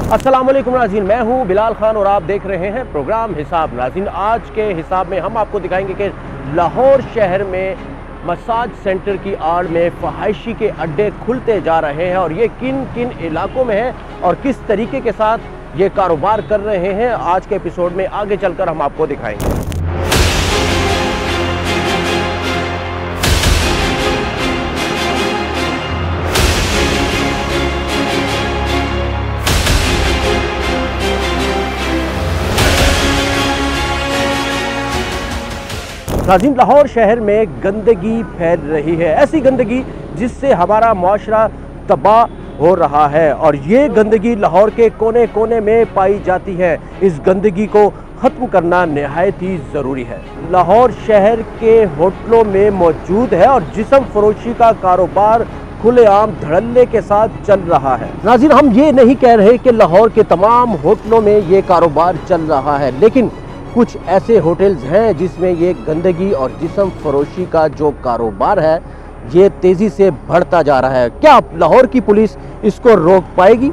अस्सलाम वालेकुम नाज़रीन, मैं हूं बिलाल खान और आप देख रहे हैं प्रोग्राम हिसाब। नाज़रीन, आज के हिसाब में हम आपको दिखाएंगे कि लाहौर शहर में मसाज सेंटर की आड़ में फहाइशी के अड्डे खुलते जा रहे हैं और ये किन किन इलाकों में है और किस तरीके के साथ ये कारोबार कर रहे हैं, आज के एपिसोड में आगे चलकर हम आपको दिखाएंगे। नाज़रीन, लाहौर शहर में गंदगी फैल रही है, ऐसी गंदगी जिससे हमारा मुआशरा तबाह हो रहा है और ये गंदगी लाहौर के कोने कोने में पाई जाती है। इस गंदगी को ख़त्म करना नहायत ही ज़रूरी है। लाहौर शहर के होटलों में मौजूद है और जिस्म फरोशी का कारोबार खुलेआम धड़ल्ले के साथ चल रहा है। नाज़रीन, हम ये नहीं कह रहे कि लाहौर के तमाम होटलों में ये कारोबार चल रहा है, लेकिन कुछ ऐसे होटल्स हैं जिसमें ये गंदगी और जिस्म फरोशी का जो कारोबार है ये तेज़ी से बढ़ता जा रहा है। क्या लाहौर की पुलिस इसको रोक पाएगी?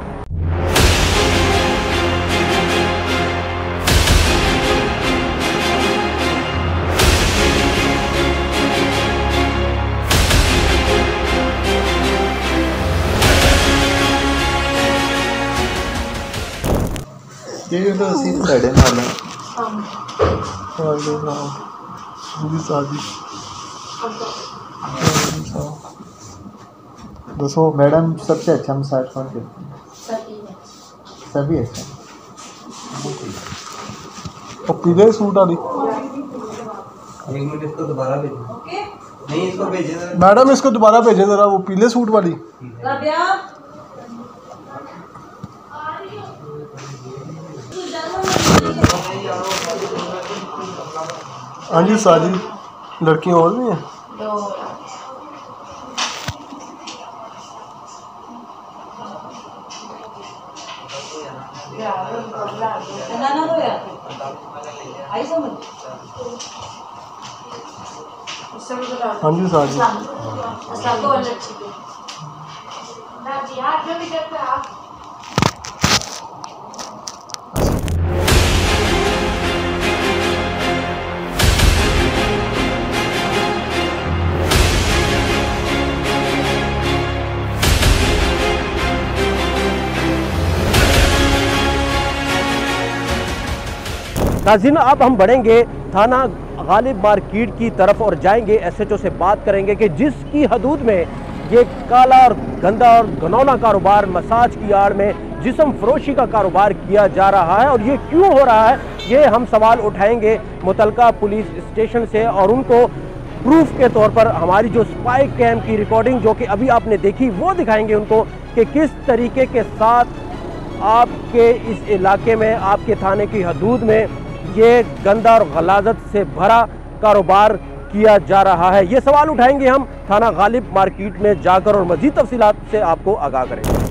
ये तो सीधी साइड है मारना। दोस्तों, मैडम सबसे अच्छा मसाज कौन करती है? सभी अच्छा। और पीले सूट वाली इसको दोबारा भेजिए। नहीं, इसको भेजिए मैडम, इसको दोबारा भेजें ज़रा, वो पीले सूट वाली। हाँ जी साजी, लड़कियाँ और भी हैं। हाँ जी साजी। नाज़रीन, अब हम बढ़ेंगे थाना गालिब मार्केट की तरफ और जाएंगे SHO से बात करेंगे कि जिसकी हदूद में ये काला और गंदा और घनौना कारोबार मसाज की आड़ में जिस्म फरोशी का कारोबार किया जा रहा है और ये क्यों हो रहा है, ये हम सवाल उठाएंगे मुतलका पुलिस स्टेशन से और उनको प्रूफ के तौर पर हमारी जो स्पाई कैम की रिकॉर्डिंग जो कि अभी आपने देखी वो दिखाएंगे उनको कि किस तरीके के साथ आपके इस इलाके में, आपके थाने की हदूद में ये गंदा और गलाजत से भरा कारोबार किया जा रहा है। ये सवाल उठाएंगे हम थाना गालिब मार्केट में जाकर और मजीद तफसीलात से आपको आगाह करेंगे।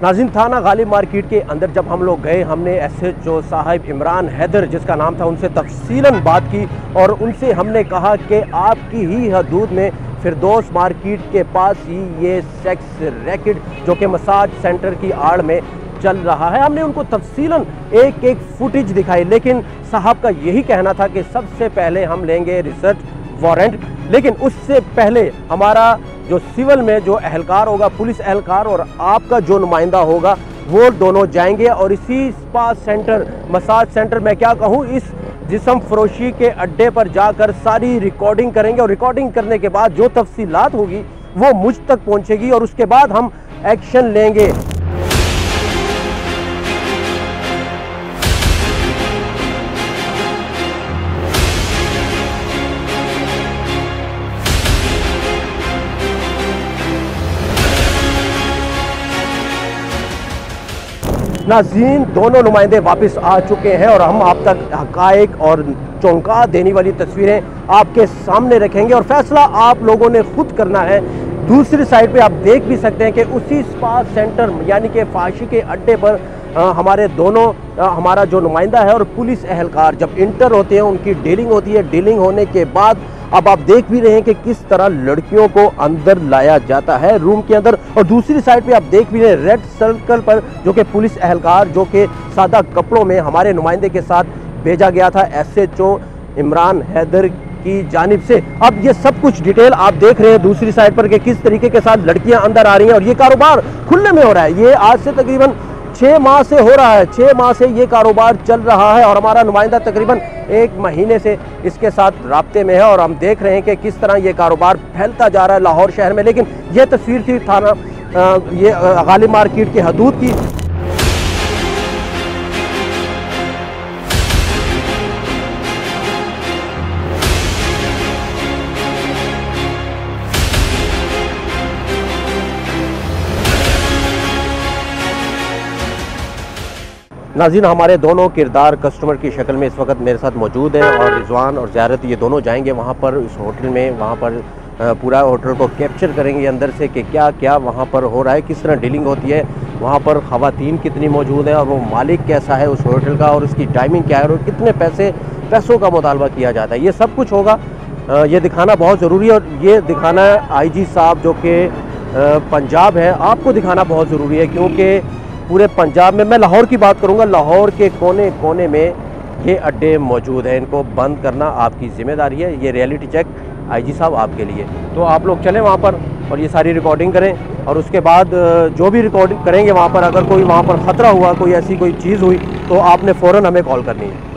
नाज़रीन, थाना गालिब मार्केट के अंदर जब हम लोग गए, हमने SHO साहिब इमरान हैदर जिसका नाम था उनसे तफसीलन बात की और उनसे हमने कहा कि आपकी ही हदूद में फिरदौस मार्केट के पास ही ये सेक्स रैकेट जो कि मसाज सेंटर की आड़ में चल रहा है। हमने उनको तफसीलन एक एक फुटेज दिखाई, लेकिन साहब का यही कहना था कि सबसे पहले हम लेंगे रिसर्च वारंट, लेकिन उससे पहले हमारा जो सिविल में जो एहलकार होगा, पुलिस एहलकार और आपका जो नुमाइंदा होगा, वो दोनों जाएंगे और इसी स्पा सेंटर, मसाज सेंटर, मैं क्या कहूँ, इस जिस्म फरोशी के अड्डे पर जाकर सारी रिकॉर्डिंग करेंगे और रिकॉर्डिंग करने के बाद जो तफसीलात होगी वो मुझ तक पहुँचेगी और उसके बाद हम एक्शन लेंगे। नाज़रीन, दोनों नुमाइंदे वापस आ चुके हैं और हम आप तक हक़ाइक़ और चौंका देने वाली तस्वीरें आपके सामने रखेंगे और फैसला आप लोगों ने खुद करना है। दूसरी साइड पे आप देख भी सकते हैं कि उसी स्पा सेंटर यानी कि फाशी के अड्डे पर हमारे दोनों हमारा जो नुमाइंदा है और पुलिस एहलकार जब इंटर होते हैं, उनकी डीलिंग होती है। डीलिंग होने के बाद अब आप देख भी रहे हैं कि किस तरह लड़कियों को अंदर लाया जाता है रूम के अंदर। और दूसरी साइड पे आप देख भी रहे हैं रेड सर्कल पर जो कि पुलिस एहलकार जो कि सादा कपड़ों में हमारे नुमाइंदे के साथ भेजा गया था SHO इमरान हैदर की जानिब से। अब ये सब कुछ डिटेल आप देख रहे हैं दूसरी साइड पर कि किस तरीके के साथ लड़कियां अंदर आ रही हैं और ये कारोबार खुले में हो रहा है। ये आज से तकरीबन 6 माह से हो रहा है, 6 माह से ये कारोबार चल रहा है और हमारा नुमाइंदा तकरीबन 1 महीने से इसके साथ राब्ते में है और हम देख रहे हैं कि किस तरह ये कारोबार फैलता जा रहा है लाहौर शहर में। लेकिन ये तस्वीर थी थाना ये गालिब मार्केट की हदूद की। नाज़रीन, हमारे दोनों किरदार कस्टमर की शक्ल में इस वक्त मेरे साथ मौजूद हैं और रिजवान और ज़ियारत ये दोनों जाएंगे वहाँ पर इस होटल में, वहाँ पर पूरा होटल को कैप्चर करेंगे अंदर से कि क्या क्या वहाँ पर हो रहा है, किस तरह डीलिंग होती है, वहाँ पर ख़वातीन कितनी मौजूद हैं और वो मालिक कैसा है उस होटल का और उसकी टाइमिंग क्या है और कितने पैसों का मुतालबा किया जाता है। ये सब कुछ होगा, ये दिखाना बहुत ज़रूरी है और ये दिखाना IG साहब जो कि पंजाब है, आपको दिखाना बहुत ज़रूरी है क्योंकि पूरे पंजाब में, मैं लाहौर की बात करूंगा, लाहौर के कोने कोने में ये अड्डे मौजूद हैं। इनको बंद करना आपकी ज़िम्मेदारी है। ये रियलिटी चेक IG साहब आपके लिए। तो आप लोग चलें वहाँ पर और ये सारी रिकॉर्डिंग करें और उसके बाद जो भी रिकॉर्डिंग करेंगे वहाँ पर अगर कोई वहाँ पर ख़तरा हुआ, कोई ऐसी कोई चीज़ हुई तो आपने फ़ौरन हमें कॉल करनी है।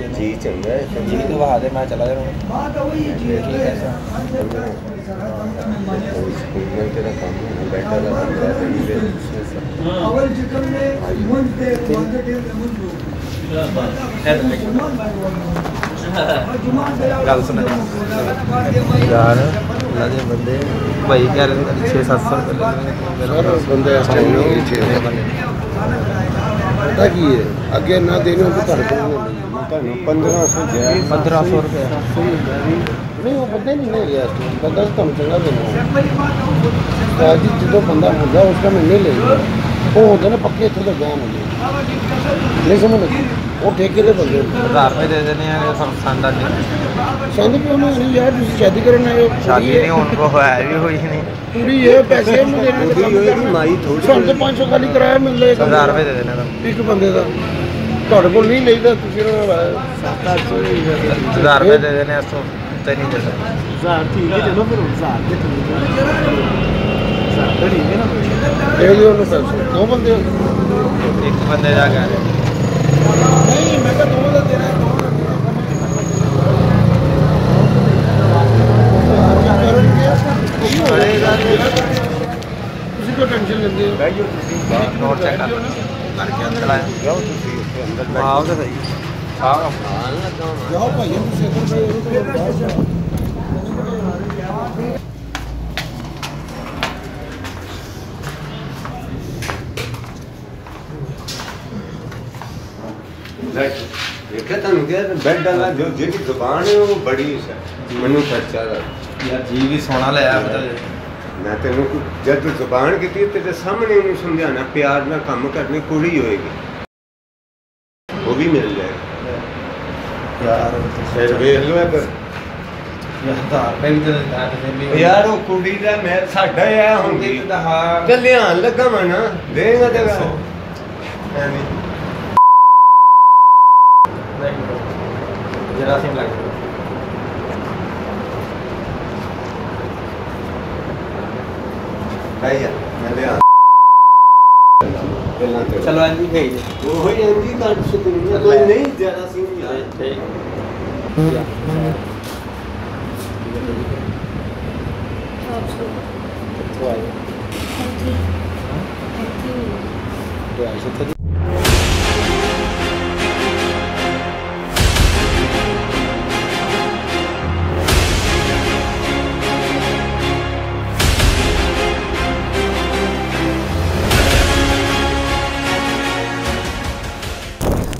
जी चंगा है जी तो बहा दे, मैं चला जा रहा हूँ। तेरा काम बैठा गल सुन यार बंदे भाई क्या 600-700 बंदे पता की है अगे ना देने तो 1500 रुपये नहीं वो बंदे नहीं गया बंदा तुम चंगा देना जी जो बंदा होगा उसका मैं नहीं लेगा वो होते ना पक्के इतने तक जान होंगे नहीं समझ लगी वो ठेके के बंदे 1000 रुपये दे देने हैं शानदार शादी क्यों नहीं यार तुम शादी करना है शादी नहीं उनको है भी हुई नहीं पूरी है पैसे माई थोड़ी 500 खाली किराया मिल जाएगा 1000 रुपये दे देने एक बंदे का ਤੁਹਾਡੇ ਕੋਲ ਨਹੀਂ ਲਈਦਾ ਤੁਸੀਂ 1000 रुपये दे देने तो नहीं दे सकते 1000 ठीक है चलो फिर 1000 के ठीक है 1000 तो ठीक है ना ਇਹ ਜੀ ਉਹਨੂੰ ਪੈਸੇ ਦੋ ਬੰਦੇ एक बंदे जाके ਨਹੀਂ ਮੈਂ ਕਿਹਾ ਦੋ ਦਾ ਦੇਣਾ ਦੋ ਤੁਸੀਂ ਕੋਈ ਟੈਨਸ਼ਨ ਲੈਂਦੇ ਹੋ ਬੈਠੋ ਤੁਸੀਂ नोट चेक करके अंदर आए जाओ अंदर आओ तो सही आओ ਜਾਓ ਭਾਈ ਤੁਸੀਂ ਇੱਧਰ ਬੈਠੋ देखा तुम क्या बेड डाला जो जी दुकान है वो बड़ी है मनु खर्चा यार जी भी सोना ले आया पता मैं तेन जब तू जुबान की तेरे सामने नहीं समझाना प्यार ना काम करनी कुड़ी होएगी वो भी मिल जाएगा यार फिर वेख लो इधर यार वो कुड़ी का मैं साडा है होंगी ते ध्यान लगा मैं ना देगा जगह जरासीम लग मैं ध्यान पहला तो चलो एंजी भेज दे। वो ही एंजी कार्ड से दुनिया कोई नहीं ज़्यादा सीन नहीं है। ठीक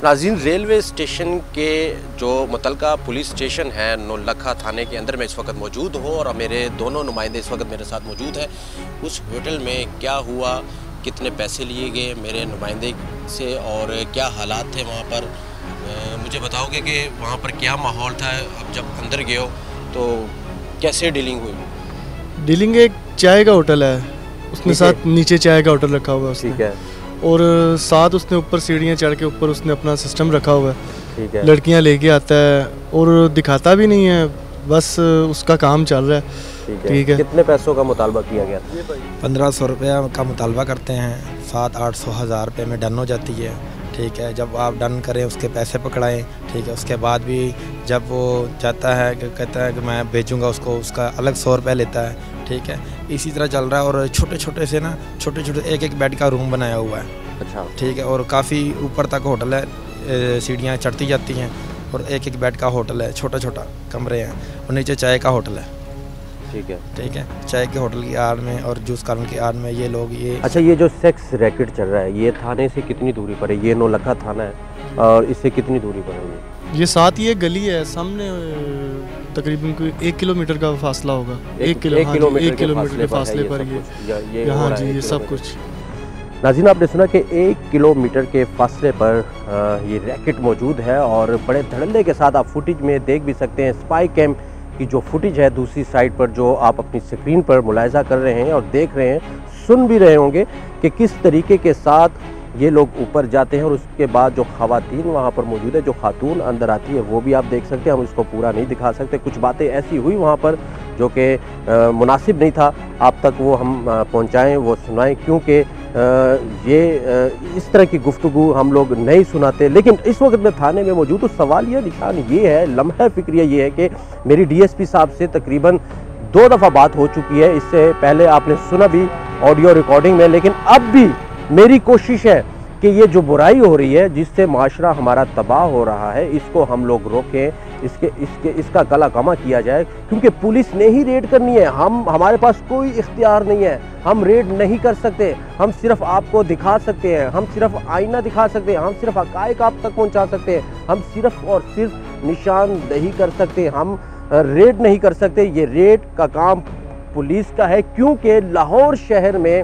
नाज़रीन, रेलवे स्टेशन के जो मुतलका पुलिस स्टेशन है नौलखा थाने के अंदर मैं इस वक्त मौजूद हूँ और मेरे दोनों नुमाइंदे इस वक्त मेरे साथ मौजूद हैं। उस होटल में क्या हुआ, कितने पैसे लिए गए मेरे नुमाइंदे से और क्या हालात थे वहाँ पर, मुझे बताओगे कि वहाँ पर क्या माहौल था। अब जब अंदर गए हो तो कैसे डीलिंग हुई? डीलिंग एक चाय का होटल है, उसने साथ नीचे चाय का होटल रखा हुआ है उसने। ठीक है। और साथ उसने ऊपर सीढ़ियाँ चढ़ के ऊपर उसने अपना सिस्टम रखा हुआ है। ठीक है। लड़कियाँ लेके आता है और दिखाता भी नहीं है, बस उसका काम चल रहा है। ठीक है। कितने पैसों का मुतालबा किया गया? 1500 रुपये का मुतालबा करते हैं, 700-800 हज़ार रुपये में डन हो जाती है। ठीक है, जब आप डन करें उसके पैसे पकड़ाएं। ठीक है, उसके बाद भी जब वो जाता है कि कहता है कि मैं भेजूँगा उसको, उसका अलग 100 रुपये लेता है। ठीक है, इसी तरह चल रहा है। और छोटे छोटे से ना छोटे एक बेड का रूम बनाया हुआ है। अच्छा। ठीक है, और काफ़ी ऊपर तक होटल है, सीढ़ियाँ चढ़ती जाती हैं और एक बेड का होटल है, छोटा कमरे हैं और नीचे चाय का होटल है। ठीक है। ठीक है, चाय के होटल की आड़ में और जूस कार्न की आड़ में ये लोग ये। अच्छा, ये जो सेक्स रैकेट चल रहा है ये थाने से कितनी दूरी पर है? ये नौलखा थाना है और इससे कितनी दूरी पर है? ये साथ ही एक गली है सामने, तकरीबन कोई 1 किलोमीटर का फासला होगा। 1 किलोमीटर के फासले पर ये यहाँ जी ये सब कुछ। नाज़रीन, आपने सुना कि 1 किलोमीटर के फासले पर ये रैकेट मौजूद है और बड़े धड़ल्ले के साथ आप फुटेज में देख भी सकते हैं। स्पाई कैम की जो फुटेज है दूसरी साइड पर जो आप अपनी स्क्रीन पर मुलाहिजा कर रहे हैं और देख रहे हैं, सुन भी रहे होंगे कि किस तरीके के साथ ये लोग ऊपर जाते हैं और उसके बाद जो ख़वातीन वहाँ पर मौजूद है, जो खातून अंदर आती है वो भी आप देख सकते हैं। हम इसको पूरा नहीं दिखा सकते, कुछ बातें ऐसी हुई वहाँ पर जो कि मुनासिब नहीं था आप तक वो हम पहुँचाएँ, वो सुनाएं, क्योंकि इस तरह की गुफ्तगू हम लोग नहीं सुनाते। लेकिन इस वक्त मैं थाने में मौजूद हूँ। सवाल यह निशान ये है, लम्हा फ़िक्रिया ये है कि मेरी DSP साहब से तकरीबन 2 दफ़ा बात हो चुकी है। इससे पहले आपने सुना भी ऑडियो रिकॉर्डिंग में, लेकिन अब भी मेरी कोशिश है कि ये जो बुराई हो रही है जिससे माशरा हमारा तबाह हो रहा है, इसको हम लोग रोकें, इसका गला कमा किया जाए, क्योंकि पुलिस ने ही रेड करनी है। हमारे पास कोई इख्तियार नहीं है, हम रेड नहीं कर सकते। हम सिर्फ आपको दिखा सकते हैं, हम सिर्फ आईना दिखा सकते हैं, हम सिर्फ हक़ाइक़ आप तक पहुंचा सकते हैं, हम सिर्फ और सिर्फ निशानदही कर सकते हैं, हम रेड नहीं कर सकते। ये रेड का काम पुलिस का है, क्योंकि लाहौर शहर में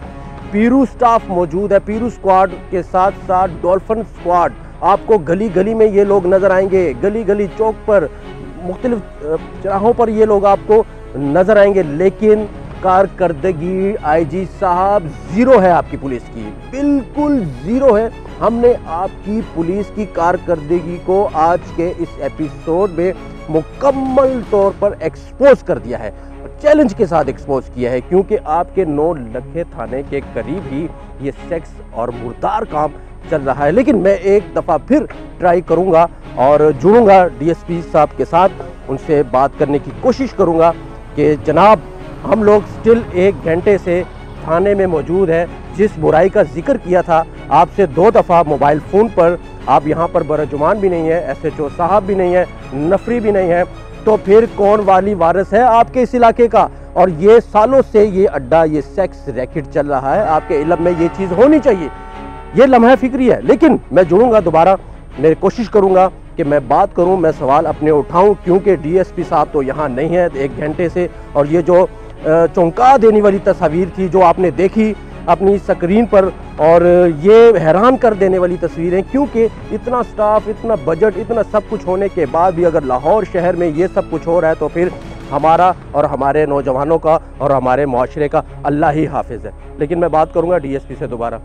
पीरू स्टाफ मौजूद है। पीरू स्क्वाड के साथ साथ डॉल्फिन स्क्वाड आपको गली गली में ये लोग नज़र आएंगे, गली गली चौक पर मुख्तलिफ चौराहों पर ये लोग आपको नज़र आएंगे। लेकिन कारकर्दगी IG साहब ज़ीरो है, आपकी पुलिस की बिल्कुल ज़ीरो है। हमने आपकी पुलिस की कारकर्दगी को आज के इस एपिसोड में मुकम्मल तौर पर एक्सपोज कर दिया है, चैलेंज के साथ एक्सपोज किया है, क्योंकि आपके नौलखे थाने के करीब ही ये सेक्स और मुर्दार काम चल रहा है। लेकिन मैं एक दफ़ा फिर ट्राई करूंगा और जुड़ूंगा DSP साहब के साथ, उनसे बात करने की कोशिश करूंगा कि जनाब हम लोग स्टिल 1 घंटे से थाने में मौजूद है। जिस बुराई का जिक्र किया था आपसे 2 दफ़ा मोबाइल फ़ोन पर, आप यहाँ पर बरजुमान भी नहीं है, SHO साहब भी नहीं है, नफरी भी नहीं है, तो फिर कौन वाली वारिस है आपके इस इलाके का? और ये सालों से ये अड्डा, ये सेक्स रैकेट चल रहा है, आपके इल्म में ये चीज़ होनी चाहिए। ये लम्हा फिक्री है। लेकिन मैं जुड़ूंगा दोबारा, मैं कोशिश करूंगा कि मैं बात करूं, मैं सवाल अपने उठाऊं, क्योंकि DSP साहब तो यहाँ नहीं है 1 घंटे से। और ये जो चौंका देने वाली तस्वीर थी जो आपने देखी अपनी स्क्रीन पर, और ये हैरान कर देने वाली तस्वीरें, क्योंकि इतना स्टाफ, इतना बजट, इतना सब कुछ होने के बाद भी अगर लाहौर शहर में ये सब कुछ हो रहा है तो फिर हमारा और हमारे नौजवानों का और हमारे माशरे का अल्लाह ही हाफिज़ है। लेकिन मैं बात करूँगा DSP से दोबारा।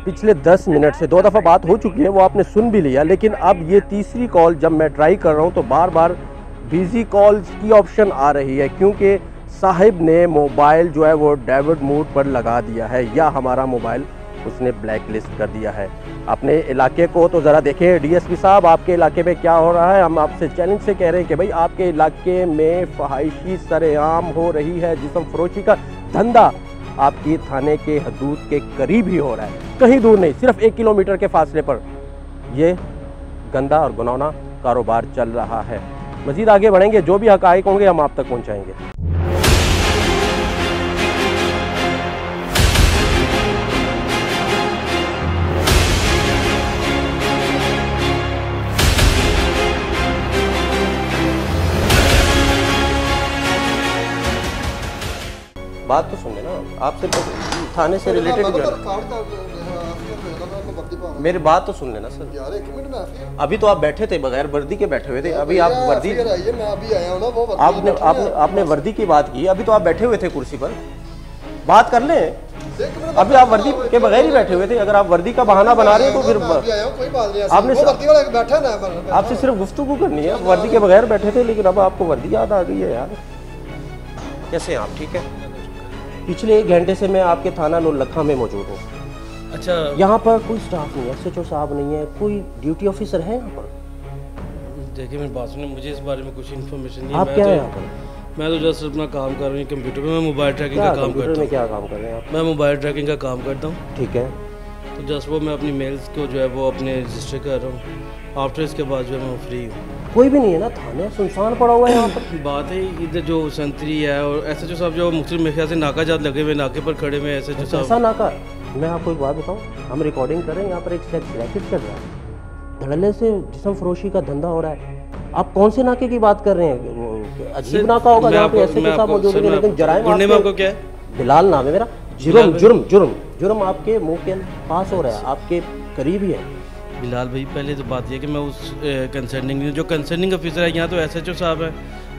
पिछले 10 मिनट से 2 दफ़ा बात हो चुकी है, वो आपने सुन भी लिया, लेकिन अब ये तीसरी कॉल जब मैं ट्राई कर रहा हूँ तो बार बार बिजी कॉल्स की ऑप्शन आ रही है, क्योंकि साहिब ने मोबाइल जो है वो डाइवर्ट मोड पर लगा दिया है या हमारा मोबाइल उसने ब्लैक लिस्ट कर दिया है। अपने इलाके को तो ज़रा देखें डीएसपी साहब, आपके इलाके में क्या हो रहा है। हम आपसे चैलेंज से कह रहे हैं कि भाई आपके इलाके में फहाइशी सरेआम हो रही है, जिस्म फरोशी का धंधा आपकी थाने के हदूद के करीब ही हो रहा है, कहीं दूर नहीं, सिर्फ 1 किलोमीटर के फासले पर ये गंदा और गुनौना कारोबार चल रहा है। मज़ीद आगे बढ़ेंगे, जो भी हक़ाइक़ होंगे हम आप तक पहुँचाएँगे। बात तो सुन लेना, आपसे तो थाने से रिलेटेड मेरी बात तो सुन लेना सर। यार 1 मिनट में अभी तो आप बैठे थे बगैर वर्दी के बैठे हुए थे, अभी आप वर्दी मैं अभी आया हूं ना, वो आपने वर्दी की बात की, अभी तो आप बैठे हुए थे कुर्सी पर, बात कर लें। अभी आप वर्दी के बगैर ही बैठे हुए थे, अगर आप वर्दी का बहाना बना रहे हैं तो फिर कोई बात नहीं, आपने वर्दी वाला बैठा ना, आपसे सिर्फ गुफ्तगू करनी है। वर्दी के बगैर बैठे थे, लेकिन अब आपको वर्दी याद आ गई है यार। कैसे हैं आप? ठीक है। पिछले 1 घंटे से मैं आपके थाना नौलखा में मौजूद हूँ। अच्छा, यहाँ पर कोई स्टाफ नहीं है, SHO साहब नहीं है, कोई ड्यूटी ऑफिसर है यहाँ पर? देखिए मेरी बात सुनिए, मुझे इस बारे में कुछ इन्फॉर्मेशन नहीं है। आप क्या है यहाँ पर? मैं तो जस्ट अपना काम कर रही हूँ कंप्यूटर में, मैं मोबाइल ट्रैकिंग का काम करता हूँ। क्या काम कर रहे हैं आप? मैं मोबाइल ट्रैकिंग का काम करता हूँ। ठीक है। तो जस्ट वो मैं अपनी मेल्स को जो है वो अपने रजिस्टर कर रहा हूँ। आफ्टर इसके बाद जो है मैं फ्री हूँ। कोई भी नहीं है ना, थाने सुनसान पड़ा हुआ है यहाँ पर। बात है इधर जो संतरी है और SHO साहब जो मुख्तलिफ मेरे ख्याल से नाका जात लगे हुए, नाके पर खड़े हुए SHO साहब। ऐसा नाका, मैं आपको एक बात बताऊँ, हम रिकॉर्डिंग कर रहे हैं, यहाँ पर एक सेक्स रैकेट चल रहा है, धड़ल्ले से जिस्म फरोशी का धंधा हो रहा है। आप कौन से नाके की बात कर रहे हैं? अजीब नाका होगा जहाँ पे SHO साहब मौजूद है, लेकिन जराइम आपको क्या है? बिलाल नाम है मेरा। जुर्म आपके मुंह के पास हो रहा है, आपके करीब ही है। बिलाल भाई, पहले तो बात यह कि मैं उस कंसर्निंग जो कंसर्निंग ऑफिसर है यहाँ तो SHO साहब है,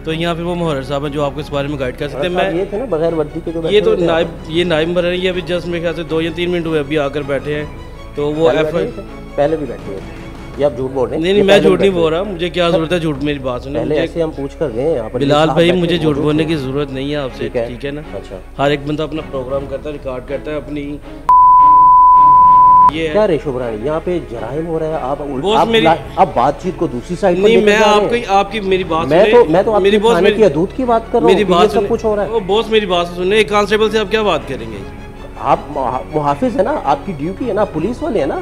तो यहाँ फिर वो मोहर्र साहब हैं जो आपको इस बारे में गाइड कर सकते हैं। मैं ये थे ना बगैर वर्दी के जो ये तो नाइब मर रही है, अभी जस्ट मेरे ख्याल से 2 या 3 मिनट हुए अभी आकर बैठे हैं, तो वो पहले भी बैठे हुए थे। ये आप झूठ बोल रहे हैं? नहीं, मैं झूठ नहीं बोल रहा, मुझे क्या जरूरत है झूठ, मेरी बात सुनिए। पहले ऐसे हम पूछ कर गए यहाँ पर। बिलाल भाई, मुझे झूठ बोलने की जरूरत नहीं है आपसे, ठीक है ना? अच्छा, हर एक बंदा अपना प्रोग्राम करता है, रिकॉर्ड करता है अपनी। ये क्या रेशो बनानी, यहाँ पे जराइम हो रहा है, आप बातचीत को दूसरी साइड नहीं, मैं आपकी मेरी बात मैं तो मेरी थाने की हदूद की बात कर रहा हूँ, मेरी बात सब कुछ हो रहा है। बॉस मेरी बात सुनने, एक कांस्टेबल से आप क्या बात करेंगे? आप मुहाफिज है ना, आपकी ड्यूटी है ना, पुलिस वाले है ना।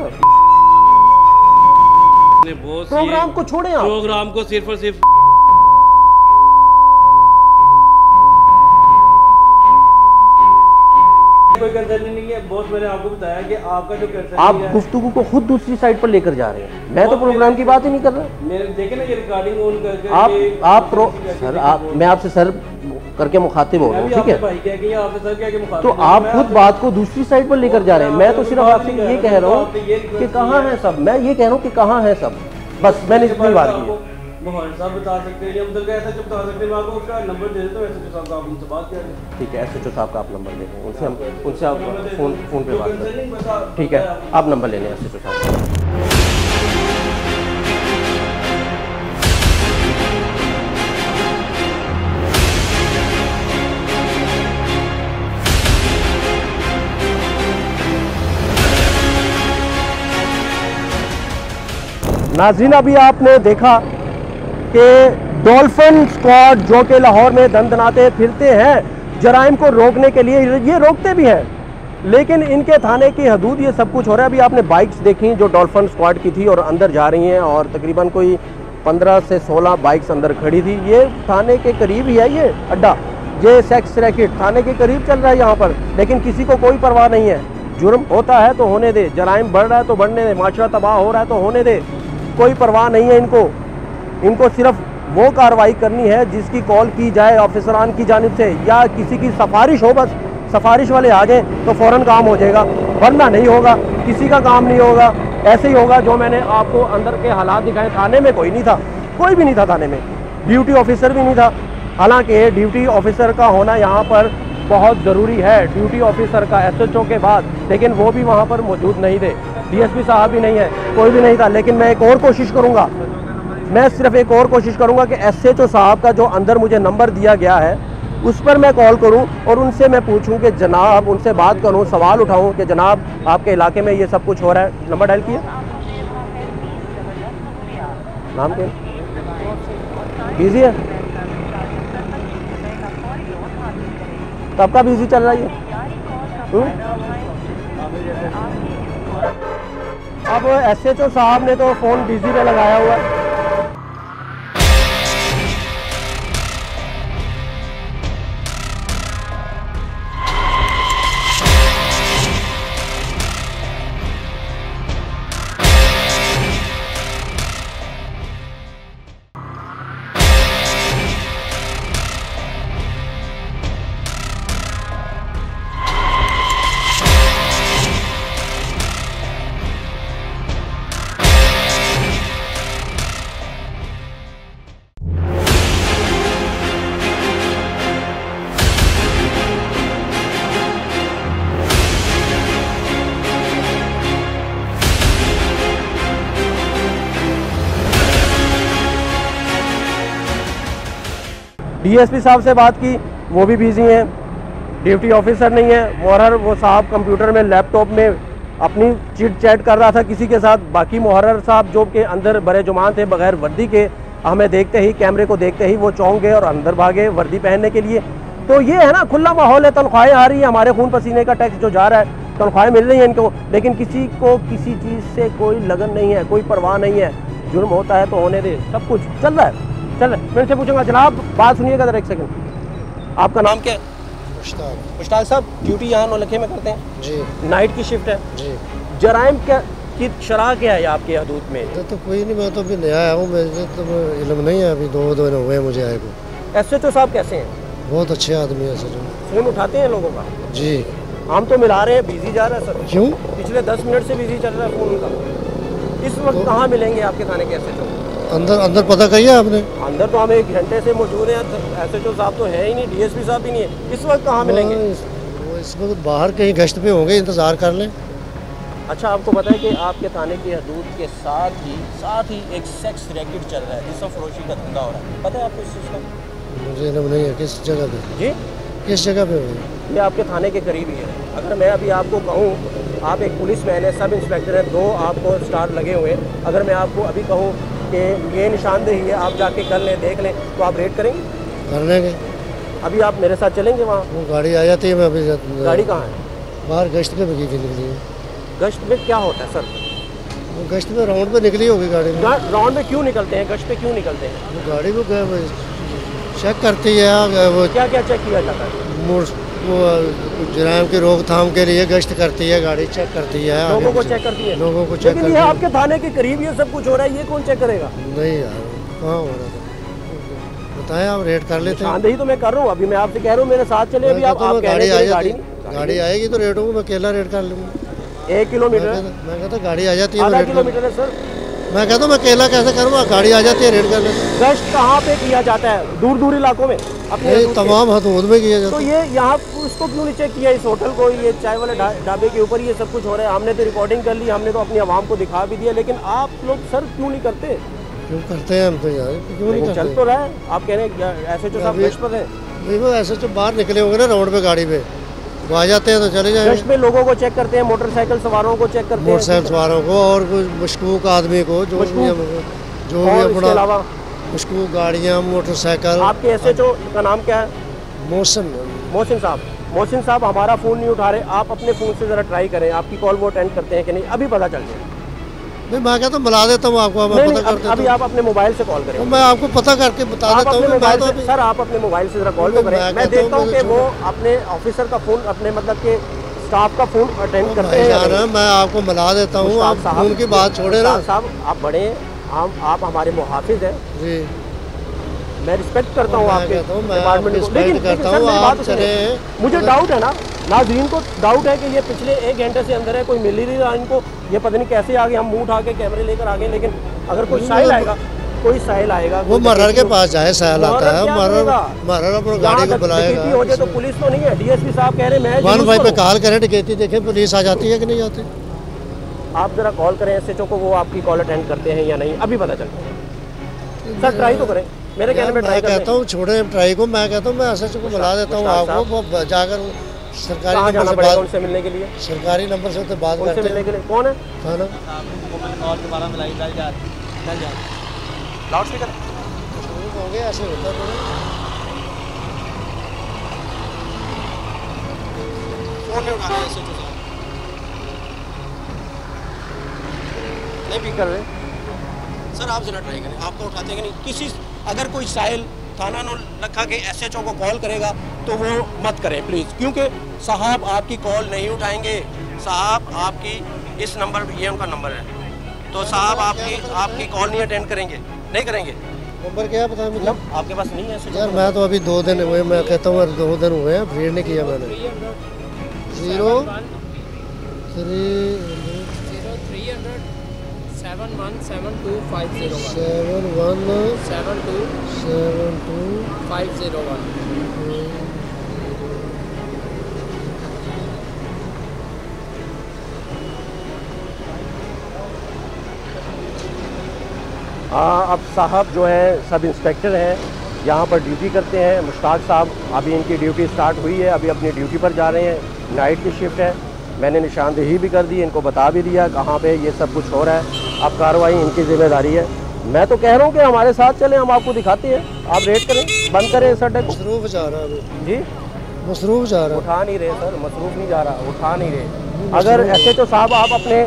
प्रोग्राम को छोड़े, प्रोग्राम को सिर्फ और सिर्फ कोई कंसर्न नहीं है बॉस। मैंने आपको बताया कि आपका जो कंसर्न आप गुफ्तगू को खुद दूसरी साइड पर लेकर जा रहे हैं, मैं तो प्रोग्राम की बात ही नहीं कर रहा। मेरे देखे ना ये रिकॉर्डिंग ऑन करके सर मैं आपसे सर करके मुखातिब हो रहा हूँ, ठीक है? तो आप खुद बात को दूसरी साइड पर लेकर जा रहे हैं। मैं तो सिर्फ आपसे ये कह रहा हूँ कि कहाँ है सब, मैं ये कह रहा हूँ कि कहाँ है सब, बस मैंने इतनी बात की है। साहब बता सकते हैं, उधर का ऐसा बता सकते हैं, मैं आपको उसका नंबर दे देता हूँ, SHO साहब का, आप उनसे बात करें। ठीक है, SHO साहब का आप नंबर दे दें, उनसे आप फ़ोन पे बात करें। ठीक है, आप नंबर ले लें SHO साहब का। नाज़रीन, अभी आपने देखा कि डॉल्फिन स्क्वाड जो कि लाहौर में दंदनाते फिरते हैं जराइम को रोकने के लिए, ये रोकते भी हैं, लेकिन इनके थाने की हदूद ये सब कुछ हो रहा है। अभी आपने बाइक्स देखी जो डॉल्फिन स्क्वाड की थी और अंदर जा रही हैं, और तकरीबन कोई 15 से 16 बाइक्स अंदर खड़ी थी। ये थाने के करीब ही है ये अड्डा, ये सेक्स रैकेट थाने के करीब चल रहा है यहाँ पर, लेकिन किसी को कोई परवाह नहीं है। जुर्म होता है तो होने दे, जराइम बढ़ रहा है तो बढ़ने दे, माशरा तबाह हो रहा है तो होने दे, कोई परवाह नहीं है इनको सिर्फ वो कार्रवाई करनी है जिसकी कॉल की जाए ऑफिसरान की जानिब से, या किसी की सिफारिश हो, बस सिफारिश वाले आ जाएं तो फ़ौरन काम हो जाएगा, वरना नहीं होगा, किसी का काम नहीं होगा। ऐसे ही होगा जो मैंने आपको अंदर के हालात दिखाए। थाने में कोई नहीं था, कोई भी नहीं था थाने में, ड्यूटी ऑफिसर भी नहीं था। हालांकि ड्यूटी ऑफिसर का होना यहाँ पर बहुत ज़रूरी है ड्यूटी ऑफिसर का एसएचओ के बाद, लेकिन वो भी वहाँ पर मौजूद नहीं थे, डीएसपी साहब भी नहीं है, कोई भी नहीं था। लेकिन मैं एक और कोशिश करूँगा, मैं सिर्फ एक और कोशिश करूँगा कि एसएचओ साहब का जो अंदर मुझे नंबर दिया गया है उस पर मैं कॉल करूं और उनसे मैं पूछूं कि जनाब, उनसे बात करूं, सवाल उठाऊं कि जनाब आपके इलाके में ये सब कुछ हो रहा है। नंबर डायल किया, नाम क्या, बिजी है, कब का बिजी चल रहा है ये? अब एसएचओ साहब ने तो फ़ोन बिजी पे लगाया हुआ है। डीएसपी साहब से बात की, वो भी बिजी हैं, ड्यूटी ऑफिसर नहीं है। मुहर्रर वो साहब कंप्यूटर में लैपटॉप में अपनी चिट चैट कर रहा था किसी के साथ। बाकी मुहर्रर साहब जो के अंदर बड़े जुमान थे बगैर वर्दी के, हमें देखते ही, कैमरे को देखते ही वो चौंक गए और अंदर भागे वर्दी पहनने के लिए। तो ये है ना, खुला माहौल है, तनख्वाहें आ रही है, हमारे खून पसीने का टैक्स जो जा रहा है, तनख्वाहें मिल रही हैं इनको, लेकिन किसी को किसी चीज़ से कोई लगन नहीं है, कोई परवाह नहीं है। जुर्म होता है तो होने दे, सब कुछ चल रहा है, चल। मैं इनसे पूछूंगा, जनाब बात सुनिएगा ज़रा एक सेकंड, आपका नाम क्या है? मुश्ताक साहब, ड्यूटी यहाँ नौलखे में करते हैं जी, नाइट की शिफ्ट है जी। जराइम क्या की शरह क्या है आपके हदूद में? तो कोई नहीं, मैं तो अभी नया आया हूँ, मुझे तो इल्म नहीं है, अभी 2 दिन हुए मुझे आए को। एसएचओ साहब कैसे हैं? बहुत अच्छे आदमी है सर। फ़ोन उठाते हैं लोगों का? जी। हम तो मिला रहे हैं, बिजी जा रहा है सर। क्यों? पिछले 10 मिनट से बिजी चल रहा है फ़ोन उनका। इस वक्त कहाँ मिलेंगे आपके थाने के एसएचओ? अंदर पता कहिए आपने? अंदर तो हम 1 घंटे से मौजूद हैं, एसएचओ साहब तो है ही नहीं, डीएसपी साहब भी नहीं है। इस वक्त कहाँ मिलेंगे? वो इस वक्त बाहर कहीं गश्त पे होंगे, इंतज़ार कर लें। अच्छा, आपको पता है कि आपके थाने की हदूद के साथ ही एक सेक्स रैकेट चल रहा है, जिसम फरोशी का धंधा हो रहा है, पता है आपको इस चीज़ का? मुझे इल्म नहीं है। किस जगह पे? जी, किस जगह पे हुई? ये आपके थाने के करीब ही है। अगर मैं अभी आपको कहूँ, आप एक पुलिस मैन है, सब इंस्पेक्टर है, 2 आपको स्टार लगे हुए हैं, अगर मैं आपको अभी कहूँ कि ये निशानदेही है, आप जाके कर लें, देख लें, तो आप रेड करेंगे? कर लेंगे। अभी आप मेरे साथ चलेंगे वहाँ? वो गाड़ी आ जाती है, मैं अभी गाड़ी कहाँ है? बाहर गश्त पे निकली है। गश्त में क्या होता है सर? वो गश्त में राउंड पे निकली होगी गाड़ी में। राउंड में क्यों निकलते हैं, गश्त पे क्यों निकलते हैं? वो गाड़ी को चेक करती है, वो क्या क्या चेक किया जाता है? वो जराइम की रोकथाम के लिए गश्त करती है, गाड़ी चेक करती है, लोगों को चेक करती है, लोगों को चेक करती है। ये आपके थाने के करीब ये सब कुछ हो रहा है, ये कौन चेक करेगा? नहीं यार, कहाँ हो रहा था, बताएं, आप रेड कर लेते हैं। निशानदेही तो मैं कर रहा हूँ, अभी मैं आपसे कह रहा हूँ मेरे साथ चले। अभी आप गाड़ी आएगी तो रेड होगी, मैं अकेला रेड कर लूँगा। 1 किलोमीटर? मैं कहता गाड़ी आ जाती है, आधा किलोमीटर है सर। मैं कहता हूँ मैं अकेला कैसे करूँगा, गाड़ी आ जाती है, रेड कर लेते हैं। गश्त कहाँ पे किया जाता है? दूर इलाकों में अपने तमाम हदूद में किया जाता है। तो ये यहाँ उसको क्यों नहीं चेक किया, इस होटल को, ये चाय वाले ढाबे के ऊपर ये सब कुछ हो रहा है? हमने तो रिकॉर्डिंग कर ली, हमने तो अपनी आवाम को दिखा भी दिया, लेकिन आप लोग सर क्यों नहीं करते? क्यों करते हैं हम तो यार, क्यों नहीं करते? चल तो रहा है, आप कह रहे हैं एसएचओ साहब गश्त पर है। नहीं, वो एसएचओ बाहर निकले होंगे ना राउंड पे गाड़ी पे, वो आ जाते हैं तो चले जाएंगे। गश्त में लोगों को चेक करते हैं, मोटरसाइकिल सवारों को चेक करते हैं, मोटरसाइकिल सवारों को और कुछ मशकूक आदमी को, जो भी अपना मशकूक गाड़ियाँ, मोटरसाइकिल। आपके एसएचओ का नाम क्या है? मोहसिन साहब। मोहसिन साहब हमारा फ़ोन नहीं उठा रहे, आप अपने फ़ोन से ज़रा ट्राई करें, आपकी कॉल वो अटेंड करते हैं कि नहीं, अभी पता चल जाए। नहीं, मैं कहता हूँ मिला देता हूँ आपको, मैं पता करता हूँ। अभी आप अपने मोबाइल से कॉल करें, मैं आपको पता करके बता देता हूँ। सर आप अपने मोबाइल से ज़रा कॉल तो करें, मैं देखता हूँ कि वो अपने ऑफिसर का फ़ोन, अपने मतलब के स्टाफ का फ़ोन अटेंड करते हैं। मैं आपको मिला देता हूँ, आप फ़ोन की बात छोड़े ना साहब, आप बड़े, आप हमारे मुहाफिज हैं जी, मैं रिस्पेक्ट करता हूँ आपके डिपार्टमेंट को, लेकिन सर मेरी बात सुनिए, मुझे डाउट है ना, नाज़रीन को डाउट है कि ये पिछले 1 घंटे से अंदर है, कोई मिल ही नहीं रहा इनको, ये पता नहीं कैसे आ गए, हम मुंह उठा के कैमरे लेकर आ गए, लेकिन अगर कोई साहिल आएगा कोई साहिल आएगा, वो मर्रर के पास जाए, साहिल आता है, मर्रर अपनी गाड़ी को बुलाएगा। हो जाए तो पुलिस तो नहीं है, डीएसपी साहब कह रहे मैं 1 पे कॉल करें डकैती, देखें पुलिस आ जाती है कि नहीं आती। आप जरा कॉल करें एसएचओ को, वो आपकी कॉल अटेंड करते हैं या नहीं, अभी पता चलता है। सर ट्राई तो करें, मेरे कहने में ट्राई कहता हूँ छोड़े ट्राई को, मैं कहता हूँ मैं एसएचओ को बुला देता हूँ आपको, वो जाकर सरकारी नंबर से बात, उनसे मिलने के लिए सरकारी नंबर से तो बात करते हैं। मिलने के लिए कौन है? थाना और दोबारा मिलाई चल जा लाउड स्पीकर हो गया, ऐसे होता है। फोन नहीं उठा रहे एसएचओ साहब, नहीं पिक कर रहे। सर आप जरा ट्राई करें, आप तो उठाते हैं कि नहीं। किसी अगर कोई साहिल थाना नौलखा के एसएचओ को कॉल करेगा तो वो मत करें प्लीज़, क्योंकि साहब आपकी कॉल नहीं उठाएंगे। साहब आपकी इस नंबर, ये उनका नंबर है, तो साहब आपकी कॉल नहीं अटेंड करेंगे, नहीं करेंगे। नंबर क्या पता मुझे, आपके पास नहीं है यार? मैं तो अभी 2 दिन हुए, मैं कहता हूँ 2 दिन हुए हैं, भीड़ नहीं किया मैंने। 7172-501 अब साहब जो है सब इंस्पेक्टर हैं, यहाँ पर ड्यूटी करते हैं। मुश्ताक साहब अभी इनकी ड्यूटी स्टार्ट हुई है, अभी अपनी ड्यूटी पर जा रहे हैं, नाइट की शिफ्ट है। मैंने निशानदेही भी कर दी, इनको बता भी दिया कहाँ पे ये सब कुछ हो रहा है। अब कार्रवाई इनकी जिम्मेदारी है। मैं तो कह रहा हूँ कि हमारे साथ चलें, हम आपको दिखाते हैं, आप रेड करें, बंद करें इस अड्डे को। मसरूफ जा रहा है जी, मसरूफ जा रहा है, उठा नहीं रहे सर, मसरूफ नहीं जा रहा, उठा नहीं रहे। अगर एसएचओ साहब आप अपने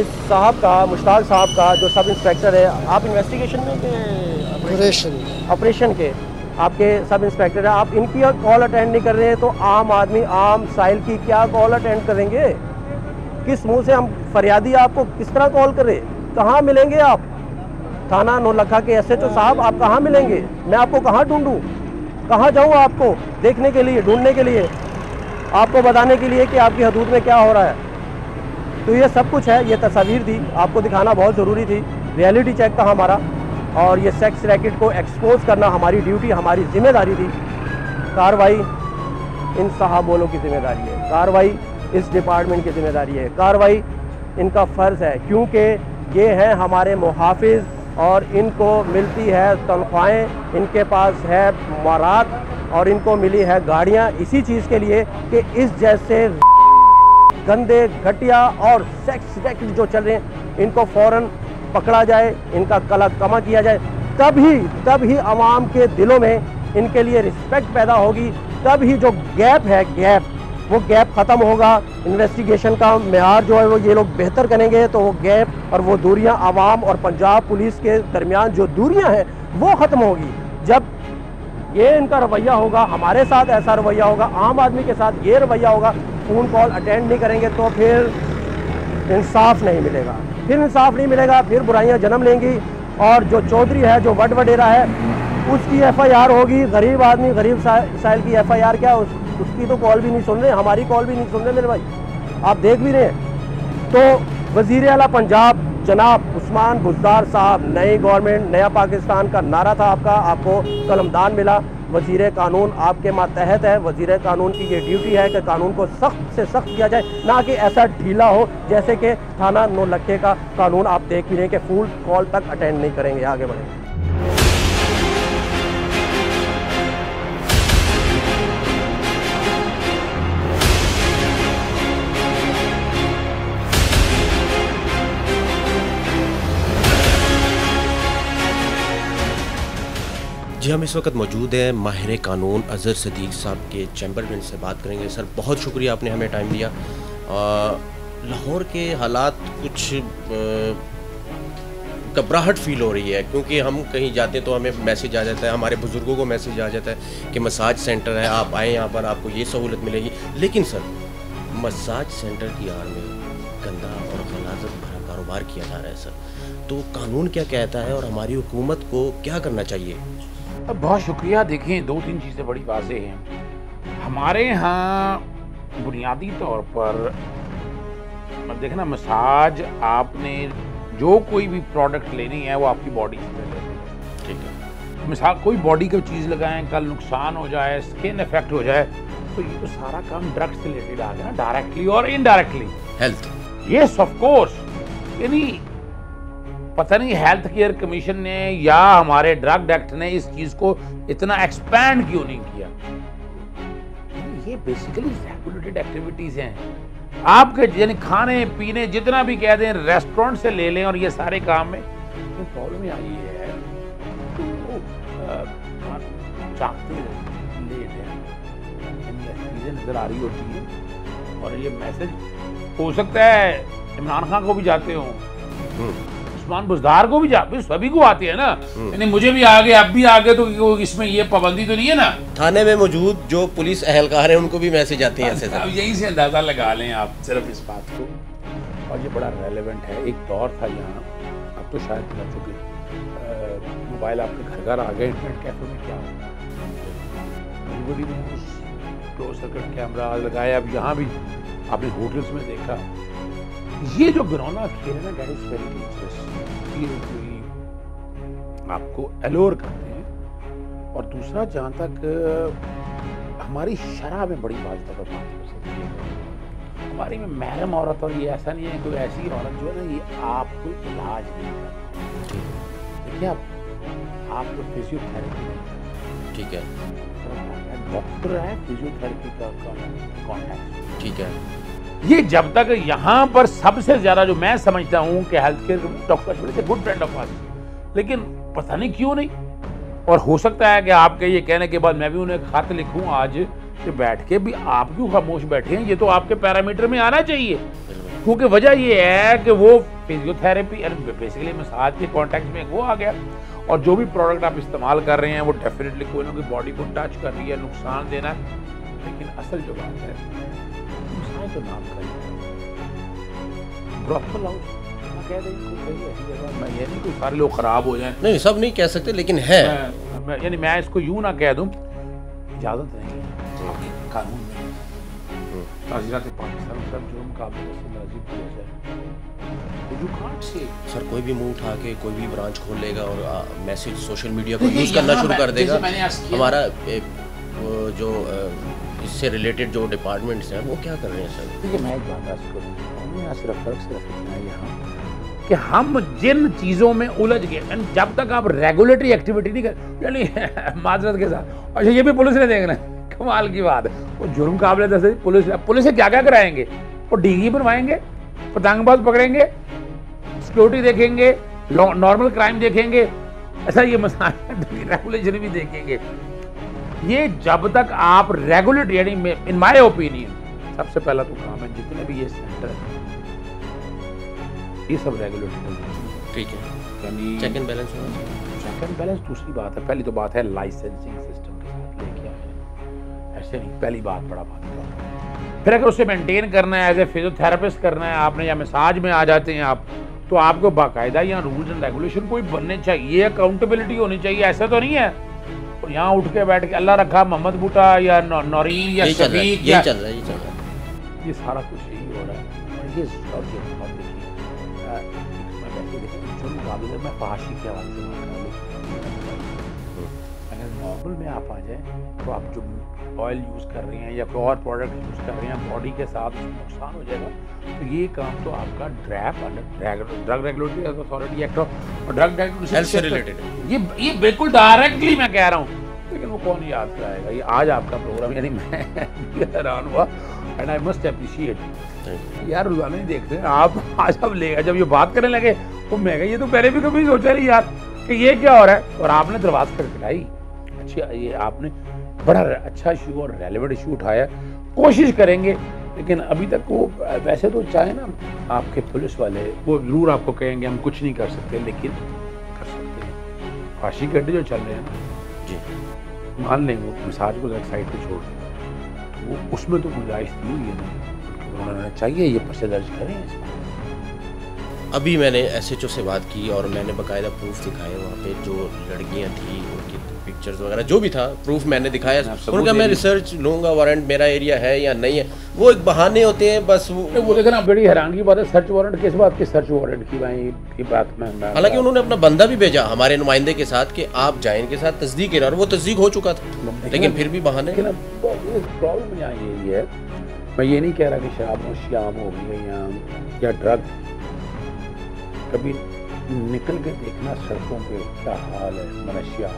इस साहब का, मुश्ताक साहब का जो सब इंस्पेक्टर है, आप इन्वेस्टिगेशन में ऑपरेशन के आपके सब इंस्पेक्टर है, आप इनकी कॉल अटेंड नहीं कर रहे हैं तो आम आदमी, आम साहिल की क्या कॉल अटेंड करेंगे? किस मुंह से हम फरियादी आपको किस तरह कॉल करें? कहाँ मिलेंगे आप? थाना नौलखा के एसएचओ साहब आप कहाँ मिलेंगे? मैं आपको कहाँ ढूंढूं? कहाँ जाऊँ आपको देखने के लिए, ढूंढने के लिए, आपको बताने के लिए कि आपकी हदूद में क्या हो रहा है? तो ये सब कुछ है, ये तस्वीर थी, आपको दिखाना बहुत ज़रूरी थी। रियलिटी चेक था हमारा, और ये सेक्स रैकेट को एक्सपोज करना हमारी ड्यूटी, हमारी जिम्मेदारी थी। कार्रवाई इन साहबों की जिम्मेदारी है, कार्रवाई इस डिपार्टमेंट की जिम्मेदारी है, कार्रवाई इनका फ़र्ज़ है, क्योंकि ये हैं हमारे मुहाफ़िज़ और इनको मिलती है तनख्वाहें, इनके पास है मुआवज़ात और इनको मिली है गाड़ियाँ इसी चीज़ के लिए कि इस जैसे गंदे, घटिया और सेक्स रैकेट जो चल रहे हैं इनको फ़ौरन पकड़ा जाए, इनका कला कमा किया जाए। तभी आवाम के दिलों में इनके लिए रिस्पेक्ट पैदा होगी, तभी जो गैप है, वो गैप ख़त्म होगा। इन्वेस्टिगेशन का मेयार जो है वो ये लोग बेहतर करेंगे तो वो गैप और वो दूरियां आवाम और पंजाब पुलिस के दरमियान जो दूरियां हैं वो ख़त्म होगी। जब ये इनका रवैया होगा, हमारे साथ ऐसा रवैया होगा, आम आदमी के साथ ये रवैया होगा, फ़ोन कॉल अटेंड नहीं करेंगे तो फिर इंसाफ नहीं मिलेगा, फिर बुराइयां जन्म लेंगी। और जो चौधरी है, जो वडेरा है, उसकी FIR होगी। गरीब आदमी, गरीब साहिल की FIR क्या, उसकी तो कॉल भी नहीं सुन रहे, हमारी कॉल भी नहीं सुन रहे मेरे भाई, आप देख भी रहे हैं। तो वज़ीर आला पंजाब जनाब उस्मान बुज़दार साहब, नई गवर्नमेंट, नया पाकिस्तान का नारा था आपका, आपको कलमदान मिला। वज़ीर कानून आपके मातहत है, वज़ीर कानून की ये ड्यूटी है कि कानून को सख्त से सख्त किया जाए, ना कि ऐसा ढीला हो जैसे कि थाना नौलखे का कानून आप देख भी रहे हैं कि फुल कॉल तक अटेंड नहीं करेंगे। आगे बढ़ें। जी, हम इस वक्त मौजूद हैं माहिर कानून अज़हर सदीक साहब के चैम्बर में, इनसे बात करेंगे। सर बहुत शुक्रिया, आपने हमें टाइम दिया। लाहौर के हालात कुछ घबराहट फील हो रही है, क्योंकि हम कहीं जाते हैं तो हमें मैसेज आ जाता है, हमारे बुज़ुर्गों को मैसेज आ जाता है कि मसाज सेंटर है, आप आएँ यहाँ पर, आपको ये सहूलत मिलेगी। लेकिन सर मसाज सेंटर की आड़ में गंदा और गलाज़त भरा कारोबार किया जा रहा है सर, तो कानून क्या कहता है और हमारी हुकूमत को क्या करना चाहिए? बहुत शुक्रिया। देखें, 2-3 चीज़ें बड़ी वाज़ेह हैं। हमारे यहाँ बुनियादी तौर पर देखना, मसाज आपने जो कोई भी प्रोडक्ट लेनी है वो आपकी बॉडी से लेनी है। ठीक है। मिसाल कोई बॉडी की चीज़ लगाएं, कल नुकसान हो जाए, स्किन इफेक्ट हो जाए, तो ये तो सारा काम ड्रग्स से रिलेटेड आ गया ना, डायरेक्टली और indirectly. Health, yes of course. यानी पता नहीं हेल्थ केयर कमीशन ने या हमारे ड्रग एक्ट ने इस चीज को इतना एक्सपैंड क्यों नहीं किया। ये बेसिकली रेगुलेटेड एक्टिविटीज हैं। आपके यानी खाने पीने जितना भी कह दें, रेस्टोरेंट से ले लें, और ये सारे काम में प्रॉब्लम आई है तो चाहते लेट है, चीजें नजर आ रही होती है, और ये मैसेज हो सकता है इमरान खान को भी जाते हो, उस्मान बुज़दार को भी जाते, सभी को आती है ना। यानी मुझे भी आगे, अब भी आगे, तो इसमें ये पाबंदी तो नहीं है ना। थाने में मौजूद जो पुलिस अहलकार हैं उनको भी मैसेज आते हैं ऐसे। अब यहीं से अंदाजा लगा लें आप सिर्फ इस बात को, और ये बड़ा रेलेवेंट है। एक दौर था यहाँ, अब तो शायद बदल चुके, मोबाइल आपके घर घर आ गए, इंटरनेट कैफे में क्या होगा, क्लोज सर्किट कैमरा लगाए। अब यहाँ भी आपने होटल्स में देखा, ये जो घिनौना खेल है ना, दैट इज वेरी डेंजरस। आपको एलोर करते हैं। और दूसरा, जहाँ तक हमारी शरह में बड़ी बात हो सकती है, हमारी में महरम औरत, और ये ऐसा नहीं है कोई ऐसी औरत जो है ना, ये आपको इलाज नहीं करती। देखिए आपको फिजियोथेरेपी नहीं करती, ठीक है, डॉक्टर है, फिजियोथेरेपी का कॉन्टैक्ट, ठीक है। ये जब तक यहाँ पर सबसे ज्यादा जो मैं समझता हूँ कि हेल्थ केयर डॉक्टर से गुड फ्रेंड ऑफ आस, लेकिन पता नहीं क्यों नहीं। और हो सकता है कि आपके ये कहने के बाद मैं भी उन्हें खत लिखूं आज कि बैठ के भी आप क्यों खामोश बैठे हैं, ये तो आपके पैरामीटर में आना चाहिए। क्योंकि वजह ये है कि वो फिजियोथेरेपी बेसिकली मसाज के कॉन्टेक्ट में वो आ गया, और जो भी प्रोडक्ट आप इस्तेमाल कर रहे हैं वो डेफिनेटली कोई ना कोई बॉडी को टच कर रही है, नुकसान देना। लेकिन असल जो बात है, तो नाम ब्रॉथल हाउस कह दें, कोई ऐसी जगह, मैं ये नहीं कोई सारे लोग खराब हो जाएं, नहीं सब नहीं कह सकते, लेकिन है, यानी मैं इसको यूं ना कह दूं, इजाजत नहीं है कानून में। ताज़ीरात पाकिस्तान सब जो मुकाबले से लाजिम किया जाए, यू कांट से। सर कोई भी मुंह उठा के कोई भी ब्रांच खोल लेगा और मैसेज सोशल मीडिया को यूज करना शुरू कर देगा। हमारा जो इससे रिलेटेड जो डिपार्टमेंट्स हैं वो क्या कर रहे हैं सर? देखिए मैं एक बात आज करूँ, यहाँ सिर्फ इतना है यहाँ कि हम जिन चीज़ों में उलझ गए, जब तक आप रेगुलेटरी एक्टिविटी नहीं कर, यानी माजरत के साथ, अच्छा ये भी पुलिस ने देखना है, कमाल की बात है, वो जुर्म काबिल दस पुलिस से क्या क्या कराएंगे, वो डीगी बनवाएंगे, पतंगबाज पकड़ेंगे, सिक्योरिटी देखेंगे, नॉर्मल क्राइम देखेंगे, ऐसा ये मसाइल रेगुलेशन भी देखेंगे। ये जब तक आप रेगुलेट, यानी इन माय ओपिनियन सबसे पहला तो काम है जितने भी ये सेंटर है ये सब रेगुलेटेड, ठीक है, यानी चेक एंड बैलेंस होना चाहिए। चेक एंड बैलेंस दूसरी बात है, पहली तो बात है लाइसेंसिंग सिस्टम के साथ लेके आए, ऐसे नहीं, पहली बात बड़ा बात है। फिर अगर उसे मेंटेन करना है, एज ए फिजियोथेरेपिस्ट करना है आपने, या मसाज में आ जाते हैं आप, तो आपको बाकायदा यहाँ रूल्स एंड रेगुलेशन कोई बनने चाहिए, अकाउंटेबिलिटी होनी चाहिए। ऐसा तो नहीं है और यहाँ उठ के बैठ के अल्लाह रखा मोहम्मद बूटा या नौरीन या शफीक, ये चल रहा है, ये सारा कुछ यही हो रहा है। और ये मुकाबले में फहाशी के हवाले से अगर नॉर्मल में आप आ जाए तो आप जो ऑयल यूज़ कर रहे हैं या कोई और प्रोडक्ट यूज़ कर रहे हैं बॉडी के साथ नुकसान हो जाएगा, तो ये काम तो आपका ड्रग रेगुलेटरी अथॉरिटी एक्ट और ड्रग रेगुलेशन से रिलेटेड है। ये बिल्कुल डायरेक्टली मैं कह रहा हूँ, लेकिन वो कौन याद कराएगा। ये आज आपका प्रोग्राम, यानी मैं हैरान हुआ एंड आई मस्ट अप्रिशिएट। यार रोजाना ही देखते हैं आप, आज अब लेगा जब ये बात करने लगे तो मैं ये तो पहले भी कभी सोचा नहीं यार कि ये क्या हो रहा है, और आपने दरवाज़ खटखटाई। अच्छा, ये आपने बड़ा अच्छा इशू और रेलेवेंट इशू उठाया, कोशिश करेंगे, लेकिन अभी तक वो वैसे तो चाहे ना आपके पुलिस वाले वो जरूर आपको कहेंगे हम कुछ नहीं कर सकते, लेकिन कर सकते हैं। फांसी के अड्डे जो चल रहे हैं ना जी, मान लें वो मसाज को एक साइड पे छोड़ दें, तो वो उसमें तो गुंजाइश दी हुई है ना, उन्होंने चाहिए ये पर्चे दर्ज करें इसमें। अभी मैंने SHO से बात की और मैंने बाकायदा प्रूफ दिखाए वहाँ पे, जो लड़कियाँ थी उनकी पिक्चर्स वगैरह जो भी था प्रूफ मैंने दिखाया। उनका मैं रिसर्च लूँगा, वारंट मेरा एरिया है या नहीं है, वो एक बहाने होते हैं बस। वो देखो ना, बड़ी हैरान की बात है, सर्च वारंट किस बात की सर्च वारंट की भाई की बात में। हालांकि उन्होंने अपना बंदा भी भेजा हमारे नुमाइंदे के साथ कि आप जाएं इनके साथ तस्दीक करें, और वो तस्दीक हो चुका था, लेकिन फिर भी बहाने। प्रॉब्लम यहाँ यही है, मैं ये नहीं कह रहा कि शराब नोशी आम हो गई है या ड्रग, कभी निकल के देखना सड़कों पे क्या हाल है, मनशिया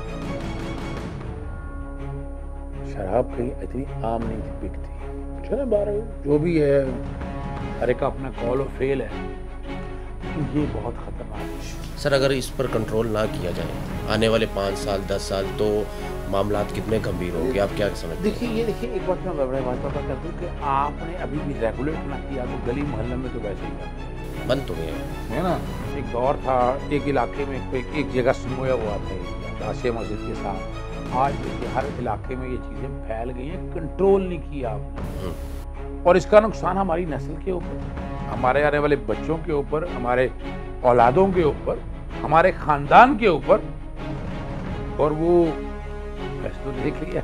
शराब कहीं इतनी आम नहीं थी बिकती। चलो 12 जो भी है, हर एक का अपना कॉल और फेल है, ये बहुत खतरनाक है। सर अगर इस पर कंट्रोल ना किया जाए आने वाले 5 साल 10 साल तो मामलात कितने गंभीर होंगे, आप क्या समझते हैं? देखिए एक बात मैं बड़े बात पता कर दूं कि आपने अभी भी रेगुलेट ना किया तो गली मोहल्ले में तो वैसे ही करते हैं, बंद तो गए है ना। एक दौर था, एक इलाके में एक जगह समोया हुआ था आशिया मस्जिद के साथ, आज देखिए हर इलाके में ये चीज़ें फैल गई हैं, कंट्रोल नहीं किया आपने, और इसका नुकसान हमारी नस्ल के ऊपर, हमारे आने वाले बच्चों के ऊपर, हमारे औलादों के ऊपर, हमारे खानदान के ऊपर। और वो वैसे तो देख लिया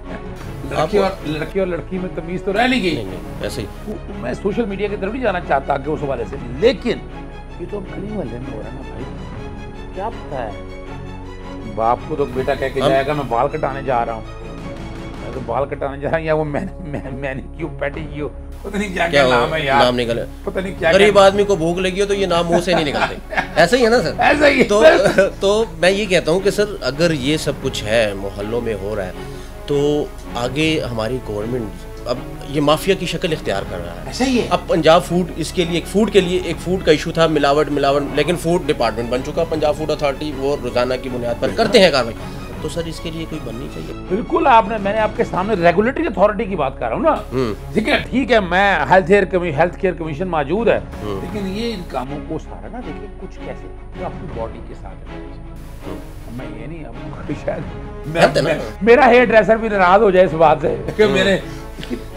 लड़के और लड़की में तमीज तो रह नहीं गई, ऐसे ही। मैं सोशल मीडिया की तरफ नहीं जाना चाहता कि उस हवाले से, लेकिन ये तो गली मोहल्ले में हो रहा है ना भाई, क्या पता है बाप को तो बेटा कह के जाएगा मैं बाल कटाने जा रहा हूँ, मैं तो बाल कटाने जा रहा हूँ, या वो मैंने क्यों पेडिक्योर, पता नहीं क्या नाम है यार, नाम निकले, पता नहीं क्या। गरीब आदमी को भूख लगी हो तो ये नाम मुंह से नहीं निकलते, ऐसा ही है ना सर? ऐसा ही तो मैं ये कहता हूँ कि सर अगर ये सब कुछ है मोहल्लों में हो रहा है तो आगे हमारी गवर्नमेंट अब ये माफिया की शक्ल इख्तियार कर रहा है। ऐसा ही है। अब पंजाब फूड, इसके लिए एक फूड का इशू था, मिलावट, लेकिन फूड डिपार्टमेंट बन चुका पंजाब फूड अथॉरिटी, वो रोजाना की बुनियाद पर करते हैं कार्रवाई, तो सर इसके लिए कोई बननी चाहिए। बिल्कुल, मैंने आपके सामने रेगुलेटरी अथॉरिटी की बात कर रहा हूँ ना, ठीक है मैं हेल्थ केयर कमीशन मौजूद है, लेकिन ये इन कामों को सारा ना देखिए कुछ कैसे तो अपनी बॉडी के साथ मैं ये नहीं, अब शायद मेरा हेयर ड्रेसर भी नाराज हो जाए इस बात से कि मेरे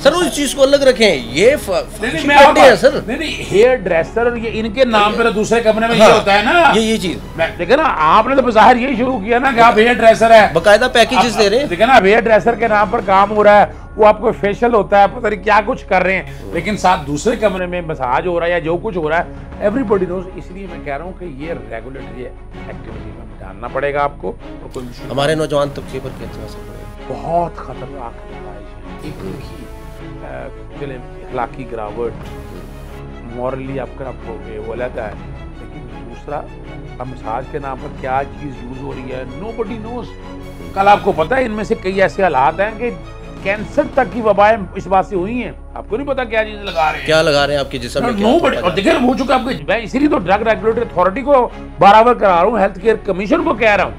सर उस चीज को अलग रखें, ये सर नहीं हेयर ड्रेसर और ये इनके नाम पे दूसरे कमरे में ये होता है ना, ये चीज देखिए ना, आपने तो बाहर यही शुरू किया ना कि आप हेयर ड्रेसर है, बकायदा पैकेजेस दे रहे हैं, देखिए ना हेयर ड्रेसर के नाम पर काम हो रहा है, वो आपको फेशियल होता है, पता नहीं क्या कुछ कर रहे हैं, लेकिन साथ दूसरे कमरे में मसाज हो रहा है या जो कुछ हो रहा है, एवरीबॉडी नोज। इसलिए मैं कह रहा हूँ कि ये रेगुलेटरी एक्टिविटी में डालना पड़ेगा आपको, और कोई हमारे नौजवान तबके पर क्या असर पड़ेगा? बहुत खतरनाक चले इखलाकी गिरावट, मॉरली आप करप्ट हो गए, वो अलग है, लेकिन दूसरा अब मसाज के नाम पर क्या चीज़ यूज़ हो रही है, नोबडी नोज। कल आपको पता है इनमें से कई ऐसे हालात हैं कि कैंसर तक की वबाएं इस बात से हुई हैं, आपको नहीं पता क्या चीज़ लगा रहे हैं, क्या लगा रहे हैं आपके जिस्म में, और देखिए हो चुका आपके, मैं इसीलिए तो ड्रग रेगुलेटरी अथॉरिटी को बराबर करा रहा हूँ, हेल्थ केयर कमीशन को कह रहा हूँ,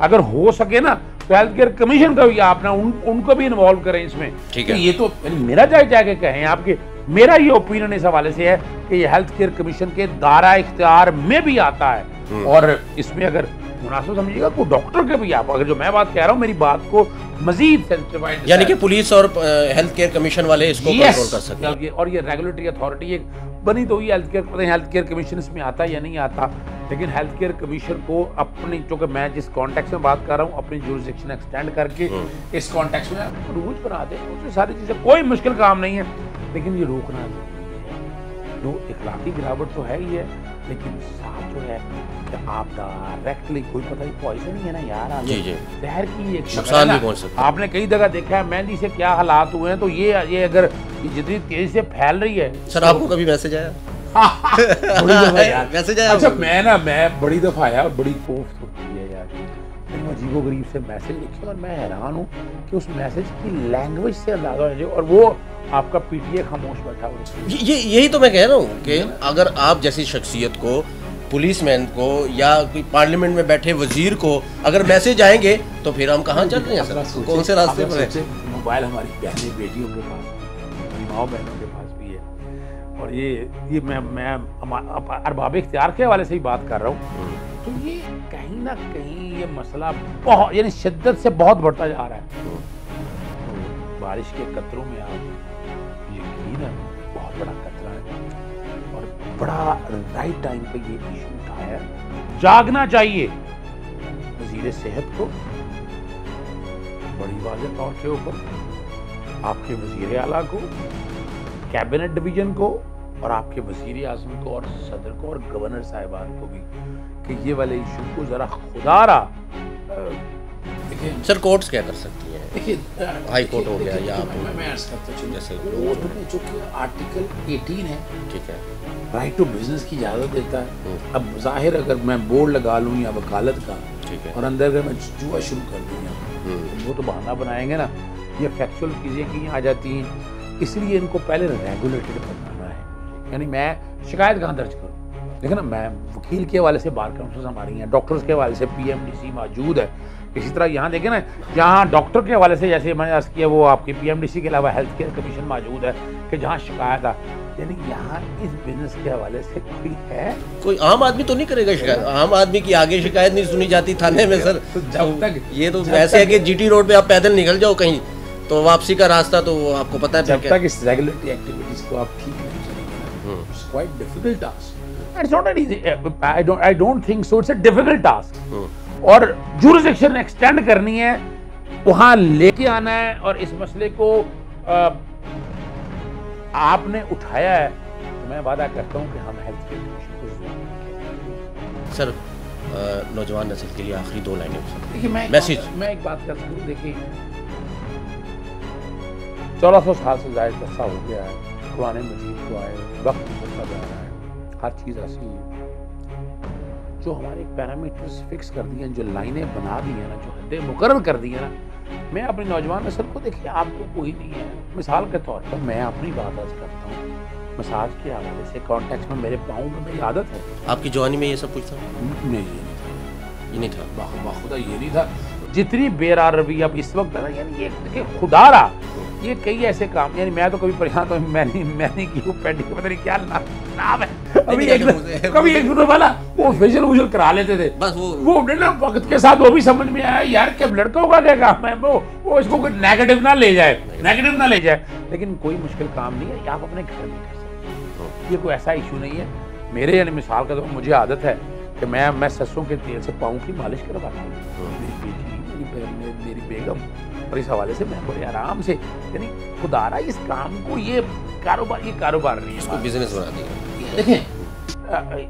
अगर हो सके ना तो हेल्थ केयर कमीशन का भी आप ना उनको भी इन्वॉल्व करें इसमें। ठीक है, ये तो मेरा जाके कहें आपके, मेरा ये ओपिनियन इस हवाले से है कि ये हेल्थ केयर कमीशन के दायरा इख्तियार में भी आता है, और इसमें अगर मुनासिब समझिएगा को डॉक्टर के भी, आप अगर जो मैं बात कह रहा हूँ मेरी बात को मजीद सेंसिटिवाइज, यानी कि पुलिस और हेल्थ केयर कमीशन वाले इसको कंट्रोल कर सकते हैं, और ये रेगुलेटरी अथॉरिटी एक बनी तो ही हेल्थ केयर कमीशन इसमें आता है या नहीं आता, लेकिन हेल्थ केयर कमीशन को अपनी, जो कि मैं जिस कॉन्टेक्स्ट में बात कर रहा हूँ, अपनी जुरिसडिक्शन एक्सटेंड करके इस कॉन्टेक्स्ट में रूल्स बना दे, उसमें सारी चीज़ें कोई मुश्किल काम नहीं है, लेकिन ये रोकना जरूरी है। जो इखलाकी गिरावट तो है ही है, लेकिन साथ जो है कि आप डायरेक्टली कोई पता नहीं पॉइजन ही है ना यार, जहर की एक नुकसान भी पहुंच सकता है। आपने कई जगह देखा है मेहंदी से क्या हालात हुए हैं, तो ये अगर जितनी तेजी से फैल रही है। सर आपको कभी मैसेज आया? बड़ी दफा यार मैसेज आया? अच्छा मैं बड़ी दफा आया, बड़ी कोफ्त होती है यार, मैंने अजीबोगरीब से मैसेज लिखे और मैं हैरान हूँ कि उस मैसेज की लैंग्वेज से अंदाजा हो जाए, और वो आपका पीटीए खामोश बैठा हुआ। यही तो मैं कह रहा हूँ कि अगर आप जैसी शख्सियत को, पुलिसमैन को या कोई पार्लियामेंट में बैठे वजीर को अगर मैसेज आएंगे तो फिर हम कहाँ चल रहे हैं सर, कौन से रास्ते पर है? मोबाइल हमारी बहनें बेटियों के पास, हमारी माओ बहनों के पास भी है, और ये मैं अरबाब इख्तियार के हवाले से ही बात कर रहा हूँ, तो ये कहीं ना कहीं ये मसला बहुत यानी शिद्दत से बहुत बढ़ता जा रहा है। तो बारिश के कतरों में आप यकीनन बहुत बड़ा खतरा है, और बड़ा राइट टाइम पे ये इशू है, जागना चाहिए वजीर सेहत को बड़ी वाज़ेह तौर के ऊपर, आपके वजीर आला को, कैबिनेट डिवीजन को और आपके वजीर आज़म को और सदर को और गवर्नर साहिबान को भी कि ये वाले इशू को ज़रा खुदारा। सर कोर्ट्स क्या कर सकती हैं? देखिए हाई कोर्ट हो गया या मैं अर्ज करता हूँ जैसे कोर्ट में जो कि आर्टिकल 18 है, ठीक है, राइट टू बिजनेस की इजाज़त देता है। अब जाहिर अगर मैं बोर्ड लगा लूँ या वकालत का, ठीक है, और अंदर अगर मैं जुआ शुरू कर दूँ, वो तो बहाना बनाएंगे ना, ये फैक्चुअल चीज़ें कहीं आ जाती हैं, इसलिए इनको पहले रेगुलेटेड बनाना है। यानी मैं शिकायत कहाँ दर्ज करूँ? देखो ना, मैं वकील के हवाले से बार काउंसिल्स हमारी हैं, डॉक्टर्स के हवाले से PMDC मौजूद है। इसी तरह यहाँ देखें ना, यहाँ डॉक्टर के हवाले से जैसे मैंने अर्ज किया वो आपकी PMDC के अलावा हेल्थ केयर कमीशन मौजूद है कि जहाँ शिकायत आ, यानी यहाँ इस बिजनेस के हवाले से कोई है? कोई आम आदमी तो नहीं करेगा शिकायत? आम आदमी की आगे शिकायत नहीं सुनी जाती थाने में सर। तो जब तक ये तो ऐसे है कि GT रोड पे आप पैदल निकल जाओ कहीं तो वापसी का रास्ता तो आपको पता है, जब तक इस रेगुलेटरी एक्टिविटीज को आप ठीक नहीं करेंगे, it's quite difficult task. It's not an easy, I don't think so, it's a difficult task. और जुरिसडिक्शन एक्सटेंड करनी है, वहां लेके आना है, और इस मसले को आपने उठाया है, तो मैं वादा करता हूं कि हम हेल्थ केयर कमीशन को जरूर। सर नौजवान नस्ल के लिए आखिरी 2 लाइनें देखिए, मैसेज। मैं एक बात करता हूँ, देखिए 1400 साल से ज़्यादा अरसा हो गया है कुरान मजीद को आए, वक्त गुजरता जा रहा है, हर चीज़ ऐसी है। जो हमारे पैरामीटर्स फिक्स कर दिए हैं, जो लाइनें बना दी हैं ना, जो हदें मुकर्रर कर दी हैं ना, मैं अपनी नौजवान नस्ल को, देखिए आपको कोई नहीं है, मिसाल के तौर पर मैं अपनी बात आज करता हूँ, मसाज के हवाले से कॉन्टेक्स्ट में मेरे पाँव में मेरी आदत है। आपकी जवानी में ये सब कुछ था? नहीं, ये नहीं था, बाखुदा ये नहीं था। जितनी बेरार रवि अब इस वक्त है ना, यानी ये देखिए खुदारा, ये कई ऐसे काम, यानी मैं तो कभी परेशान, तो मैंने की वो पेंटिंग पता नहीं क्या नाम है, अभी कभी एक दिन वाला वो फेशियल वूशियल करा लेते थे, बस वो ना वक्त के साथ वो भी समझ में आया यार कि लड़कों का क्या काम है, वो इसको कोई नेगेटिव ना ले जाए, लेकिन कोई मुश्किल काम नहीं है, आप अपने घर में कर सकते हो, ये कोई ऐसा इशू नहीं है। मेरे यानी मिसाल का तो मुझे आदत है कि मैं सरसों के तेल से पाँव की मालिश करवाता हूँ, मेरी बेगम, और इस हवाले से मैं बड़े आराम से, यानी खुदारा इस काम को, ये कारोबार नहीं है, इसको बिजनेस बना दिया। देखिए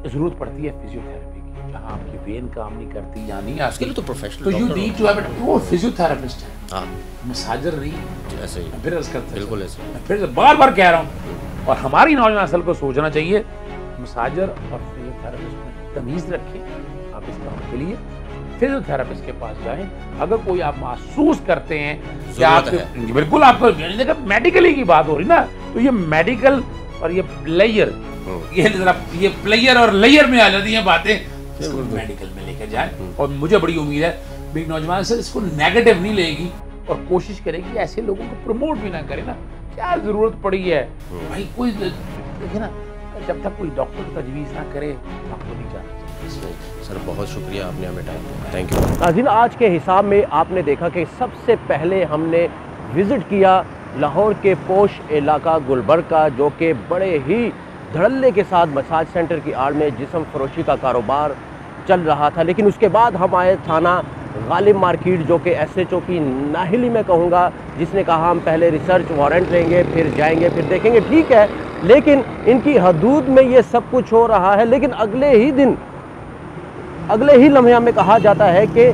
जरूरत पड़ती है फिजियोथेरेपी की, जहाँ आपकी वेन काम नहीं करती या नहीं, उसके लिए तो प्रोफेशनल, तो you need to have it, वो फिजियोथेरेपिस्ट है, हाँ, मसाजर नहीं, ऐसे ही, फिर अर्ज करता, बिल्कुल ऐसे, मैं फिर बार कह रहा हूँ, और हमारी नौजवान नस्ल को सोचना चाहिए, मसाजर और फिजियोथेरेपिस्ट में तमीज़ रखें। आप इस काम के लिए फिजियोथेरेपिस्ट के पास जाएं, अगर कोई आप महसूस करते हैं कि आपके, बिल्कुल आपको, देखा मेडिकली की बात हो रही ना, तो ये मेडिकल और ये प्लेयर, ये प्लेयर और लेयर में आ जाती हैं बातें, इसको मेडिकल में लेकर जाए, और मुझे बड़ी उम्मीद है मेरी नौजवान से इसको नेगेटिव नहीं लेगी और कोशिश करेगी ऐसे लोगों को प्रमोट भी ना करे ना, क्या जरूरत पड़ी है भाई, कोई देखिए ना, जब तक कोई डॉक्टर तजवीज़ ना करे आपको नहीं जाना। सर बहुत शुक्रिया, आपने हमें टाइम दिया, थैंक यू। नाज़रीन, आज के हिसाब में आपने देखा कि सबसे पहले हमने विज़िट किया लाहौर के पोश इलाका गुलबर्ग का, जो कि बड़े ही धड़ल्ले के साथ मसाज सेंटर की आड़ में जिस्म फरोशी का कारोबार चल रहा था। लेकिन उसके बाद हम आए थाना गालिब मार्केट, जो कि SHO की नाहिली में कहूँगा, जिसने कहा हम पहले रिसर्च वारंट लेंगे, फिर जाएंगे, फिर देखेंगे। ठीक है, लेकिन इनकी हदूद में ये सब कुछ हो रहा है, लेकिन अगले ही लम्हे में कहा जाता है कि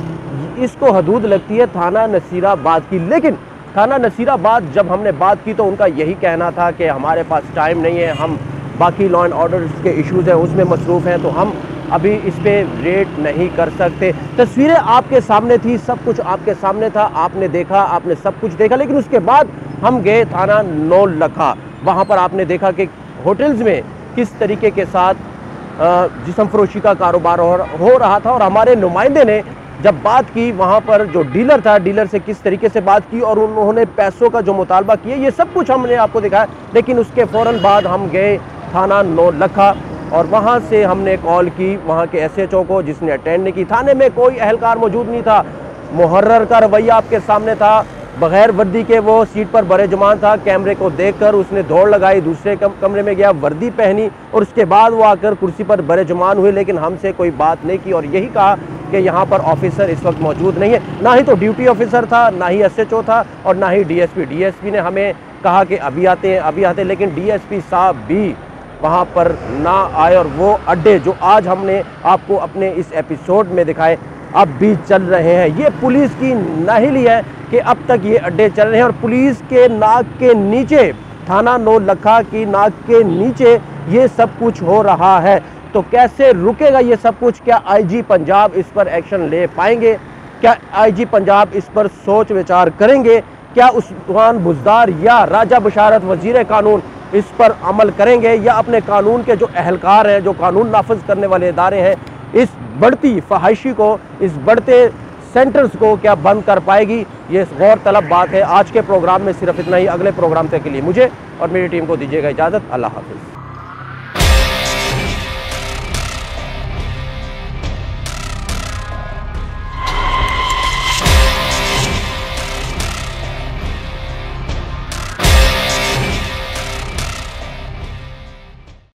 इसको हदूद लगती है थाना नसीराबाद की। लेकिन थाना नसीराबाद जब हमने बात की तो उनका यही कहना था कि हमारे पास टाइम नहीं है, हम बाकी लॉ एंड ऑर्डर के इश्यूज़ हैं उसमें मसरूफ़ हैं, तो हम अभी इस पर रेट नहीं कर सकते। तस्वीरें आपके सामने थी, सब कुछ आपके सामने था, आपने देखा, आपने सब कुछ देखा। लेकिन उसके बाद हम गए थाना नौलखा, वहाँ पर आपने देखा कि होटल्स में किस तरीके के साथ जिस्म फरोशी का कारोबार हो रहा था, और हमारे नुमाइंदे ने जब बात की वहाँ पर जो डीलर था, डीलर से किस तरीके से बात की और उन्होंने पैसों का जो मुतालबा किया, ये सब कुछ हमने आपको दिखाया। लेकिन उसके फ़ौरन बाद हम गए थाना नौलखा और वहाँ से हमने कॉल की वहाँ के SHO को, जिसने अटेंड नहीं की। थाने में कोई अहलकार मौजूद नहीं था, मुहर्रर का रवैया आपके सामने था, बगैर वर्दी के वो सीट पर बरेजुमान था। कैमरे को देखकर उसने दौड़ लगाई, दूसरे कमरे में गया, वर्दी पहनी और उसके बाद वो आकर कुर्सी पर बरेजुमान हुए, लेकिन हमसे कोई बात नहीं की और यही कहा कि यहाँ पर ऑफिसर इस वक्त मौजूद नहीं है। ना ही तो ड्यूटी ऑफिसर था, ना ही SHO था और ना ही DSP। DSP ने हमें कहा कि अभी आते हैं, लेकिन DSP साहब भी वहाँ पर ना आए और वो अड्डे जो आज हमने आपको अपने इस एपिसोड में दिखाए अब भी चल रहे हैं। ये पुलिस की नाहिली है कि अब तक ये अड्डे चल रहे हैं और पुलिस के नाक के नीचे, थाना नौलखा की नाक के नीचे ये सब कुछ हो रहा है। तो कैसे रुकेगा ये सब कुछ? क्या IG पंजाब इस पर एक्शन ले पाएंगे? क्या IG पंजाब इस पर सोच विचार करेंगे? क्या उस्मान बुज़दार या राजा बशारत वज़ीर कानून इस पर अमल करेंगे, या अपने कानून के जो अहलकार हैं, जो कानून नाफिज करने वाले इदारे हैं, इस बढ़ती फहाइशी को, इस बढ़ते सेंटर्स को क्या बंद कर पाएगी? ये गौर तलब बात है। आज के प्रोग्राम में सिर्फ इतना ही। अगले प्रोग्राम तक के लिए मुझे और मेरी टीम को दीजिएगा इजाज़त। अल्लाह हाफ़िज़।